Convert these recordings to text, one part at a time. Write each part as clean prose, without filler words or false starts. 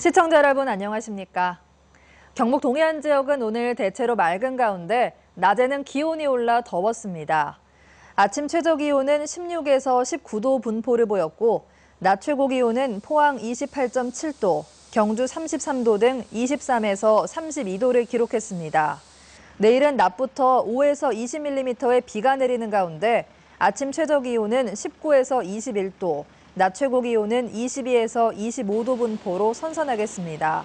시청자 여러분 안녕하십니까? 경북 동해안 지역은 오늘 대체로 맑은 가운데 낮에는 기온이 올라 더웠습니다. 아침 최저 기온은 16에서 19도 분포를 보였고 낮 최고 기온은 포항 28.7도, 경주 33도 등 23에서 32도를 기록했습니다. 내일은 낮부터 5에서 20mm의 비가 내리는 가운데 아침 최저 기온은 19에서 21도, 낮 최고 기온은 22에서 25도 분포로 선선하겠습니다.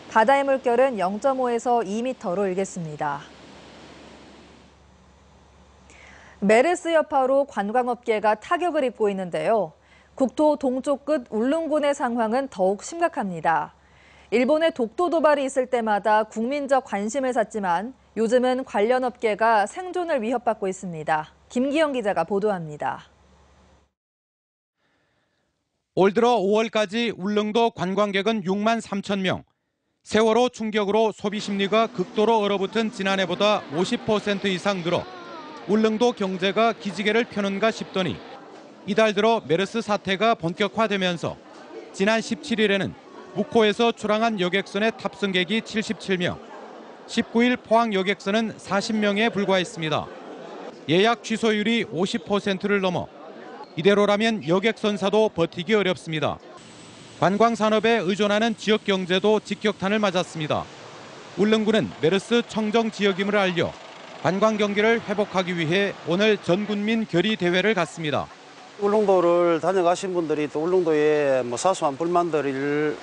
바다의 물결은 0.5에서 2m로 일겠습니다. 메르스 여파로 관광업계가 타격을 입고 있는데요. 국토 동쪽 끝 울릉군의 상황은 더욱 심각합니다. 일본의 독도 도발이 있을 때마다 국민적 관심을 샀지만 요즘은 관련 업계가 생존을 위협받고 있습니다. 김기영 기자가 보도합니다. 올 들어 5월까지 울릉도 관광객은 6만 3천 명. 세월호 충격으로 소비 심리가 극도로 얼어붙은 지난해보다 50% 이상 늘어 울릉도 경제가 기지개를 펴는가 싶더니 이달 들어 메르스 사태가 본격화되면서 지난 17일에는 묵호에서 출항한 여객선의 탑승객이 77명, 19일 포항 여객선은 40명에 불과했습니다. 예약 취소율이 50%를 넘어 이대로라면 여객선사도 버티기 어렵습니다. 관광산업에 의존하는 지역 경제도 직격탄을 맞았습니다. 울릉군은 메르스 청정 지역임을 알려 관광 경기를 회복하기 위해 오늘 전군민 결의 대회를 갖습니다. 울릉도를 다녀가신 분들이 또 울릉도에 사소한 불만들을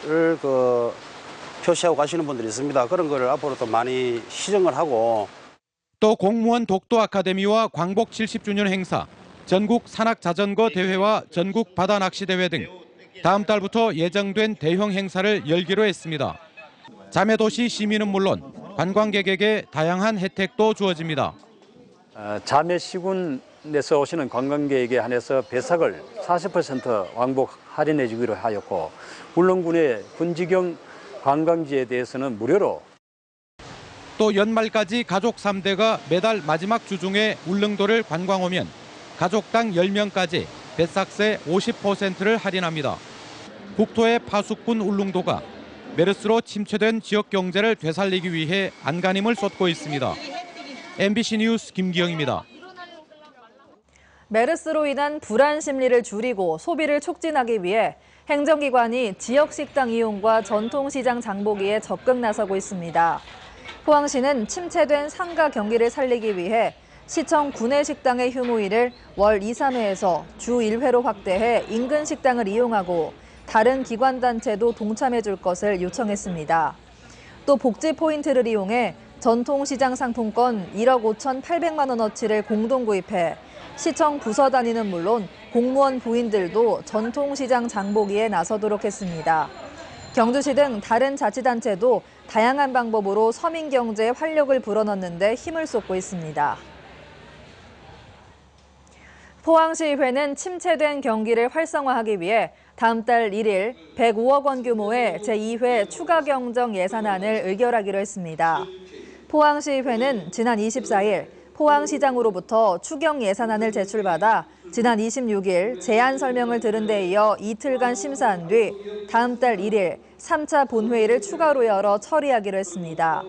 표시하고 가시는 분들이 있습니다. 그런 거를 앞으로 또 많이 시정을 하고 또 공무원 독도 아카데미와 광복 70주년 행사, 전국 산악자전거 대회와 전국 바다낚시대회 등 다음 달부터 예정된 대형 행사를 열기로 했습니다. 자매도시 시민은 물론 관광객에게 다양한 혜택도 주어집니다. 자매시군에서 오시는 관광객에 한해서 배삭을 40% 왕복 할인해 주기로 하였고 울릉군의 군지경 관광지에 대해서는 무료로 또 연말까지 가족 3대가 매달 마지막 주 중에 울릉도를 관광 오면 가족당 10명까지 배삭세 50%를 할인합니다. 국토의 파수꾼 울릉도가 메르스로 침체된 지역 경제를 되살리기 위해 안간힘을 쏟고 있습니다. MBC 뉴스 김기영입니다. 메르스로 인한 불안 심리를 줄이고 소비를 촉진하기 위해 행정기관이 지역 식당 이용과 전통시장 장보기에 적극 나서고 있습니다. 포항시는 침체된 상가 경기를 살리기 위해 시청 구내식당의 휴무일을 월 2, 3회에서 주 1회로 확대해 인근 식당을 이용하고 다른 기관단체도 동참해 줄 것을 요청했습니다. 또 복지 포인트를 이용해 전통시장 상품권 1억 5,800만 원어치를 공동 구입해 시청 부서 단위는 물론 공무원 부인들도 전통시장 장보기에 나서도록 했습니다. 경주시 등 다른 자치단체도 다양한 방법으로 서민 경제에 활력을 불어넣는 데 힘을 쏟고 있습니다. 포항시의회는 침체된 경기를 활성화하기 위해 다음 달 1일 105억 원 규모의 제2회 추가 경정 예산안을 의결하기로 했습니다. 포항시의회는 지난 24일 포항시장으로부터 추경 예산안을 제출받아 지난 26일 제안 설명을 들은 데 이어 이틀간 심사한 뒤 다음 달 1일 3차 본회의를 추가로 열어 처리하기로 했습니다.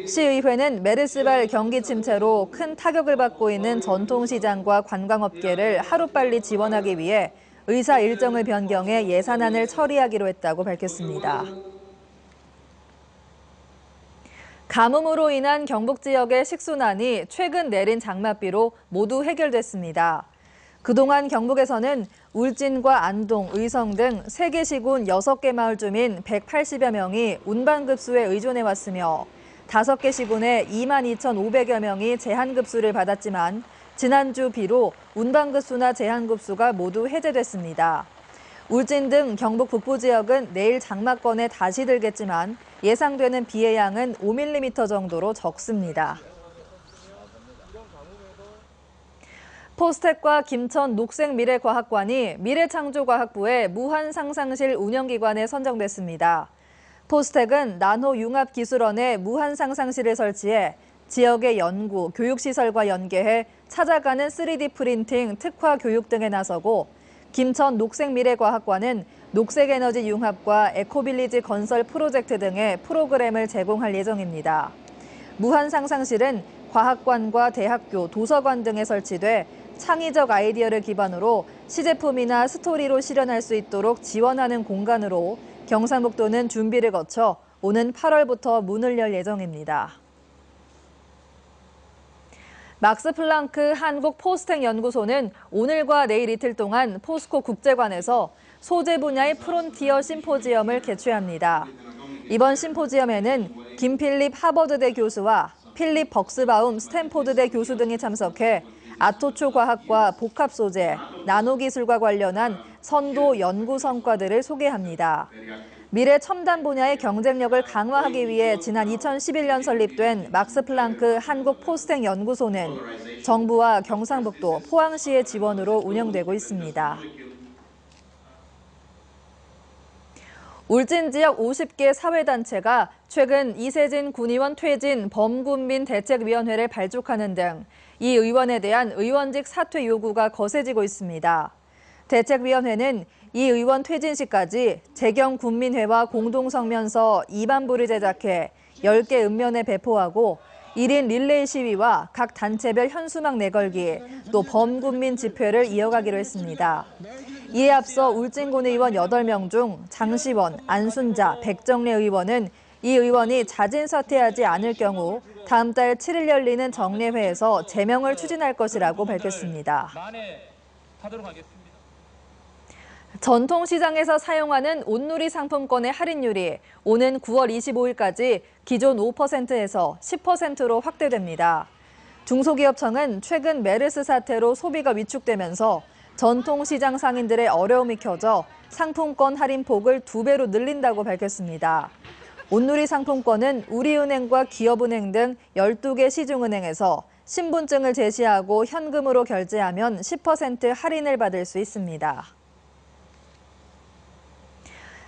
시의회는 메르스발 경기 침체로 큰 타격을 받고 있는 전통시장과 관광업계를 하루빨리 지원하기 위해 의사 일정을 변경해 예산안을 처리하기로 했다고 밝혔습니다. 가뭄으로 인한 경북 지역의 식수난이 최근 내린 장맛비로 모두 해결됐습니다. 그동안 경북에서는 울진과 안동, 의성 등 3개 시군 6개 마을 주민 180여 명이 운반급수에 의존해왔으며 5개 시군에 22,500여 명이 제한급수를 받았지만 지난주 비로 운반급수나 제한급수가 모두 해제됐습니다. 울진 등 경북 북부 지역은 내일 장마권에 다시 들겠지만 예상되는 비의 양은 5mm 정도로 적습니다. 포스텍과 김천 녹색미래과학관이 미래창조과학부의 무한상상실 운영기관에 선정됐습니다. 포스텍은 나노융합기술원에 무한상상실을 설치해 지역의 연구, 교육시설과 연계해 찾아가는 3D 프린팅, 특화 교육 등에 나서고 김천 녹색미래과학관은 녹색에너지 융합과 에코빌리지 건설 프로젝트 등의 프로그램을 제공할 예정입니다. 무한상상실은 과학관과 대학교, 도서관 등에 설치돼 창의적 아이디어를 기반으로 시제품이나 스토리로 실현할 수 있도록 지원하는 공간으로 경상북도는 준비를 거쳐 오는 8월부터 문을 열 예정입니다. 막스 플랑크 한국 포스텍 연구소는 오늘과 내일 이틀 동안 포스코 국제관에서 소재 분야의 프론티어 심포지엄을 개최합니다. 이번 심포지엄에는 김필립 하버드대 교수와 필립 벅스바움 스탠포드대 교수 등이 참석해 아토초 과학과 복합 소재, 나노기술과 관련한 선도 연구 성과들을 소개합니다. 미래 첨단 분야의 경쟁력을 강화하기 위해 지난 2011년 설립된 막스 플랑크 한국 포스텍 연구소는 정부와 경상북도, 포항시의 지원으로 운영되고 있습니다. 울진 지역 50개 사회단체가 최근 이세진 군의원 퇴진 범군민대책위원회를 발족하는 등 이 의원에 대한 의원직 사퇴 요구가 거세지고 있습니다. 대책위원회는 이 의원 퇴진 시까지 재경군민회와 공동성명서 2만부를 제작해 10개 읍면에 배포하고 1인 릴레이 시위와 각 단체별 현수막 내걸기, 또 범군민 집회를 이어가기로 했습니다. 이에 앞서 울진군 의원 8명 중 장시원, 안순자, 백정래 의원은 이 의원이 자진 사퇴하지 않을 경우 다음 달 7일 열리는 정례회에서 제명을 추진할 것이라고 밝혔습니다. 전통시장에서 사용하는 온누리 상품권의 할인율이 오는 9월 25일까지 기존 5%에서 10%로 확대됩니다. 중소기업청은 최근 메르스 사태로 소비가 위축되면서 전통시장 상인들의 어려움이 커져 상품권 할인폭을 2배로 늘린다고 밝혔습니다. 온누리 상품권은 우리은행과 기업은행 등 12개 시중은행에서 신분증을 제시하고 현금으로 결제하면 10% 할인을 받을 수 있습니다.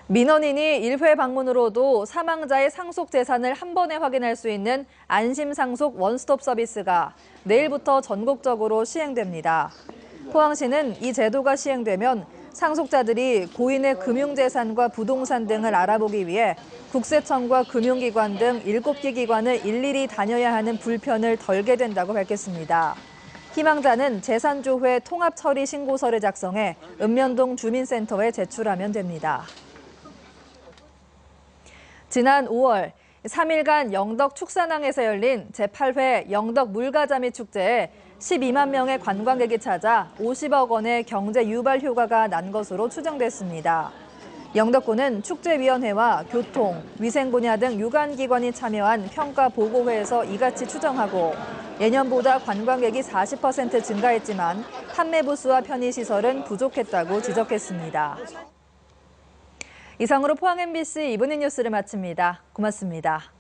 민원인이 1회 방문으로도 사망자의 상속 재산을 한 번에 확인할 수 있는 안심상속 원스톱 서비스가 내일부터 전국적으로 시행됩니다. 포항시는 이 제도가 시행되면 상속자들이 고인의 금융재산과 부동산 등을 알아보기 위해 국세청과 금융기관 등 7개 기관을 일일이 다녀야 하는 불편을 덜게 된다고 밝혔습니다. 희망자는 재산조회 통합처리 신고서를 작성해 읍면동 주민센터에 제출하면 됩니다. 지난 5월 3일간 영덕 축산항에서 열린 제8회 영덕 물가자미 축제에 12만 명의 관광객이 찾아 50억 원의 경제 유발 효과가 난 것으로 추정됐습니다. 영덕군은 축제위원회와 교통, 위생 분야 등 유관기관이 참여한 평가 보고회에서 이같이 추정하고 예년보다 관광객이 40% 증가했지만 판매 부스와 편의시설은 부족했다고 지적했습니다. 이상으로 포항 MBC 이브닝 뉴스를 마칩니다. 고맙습니다.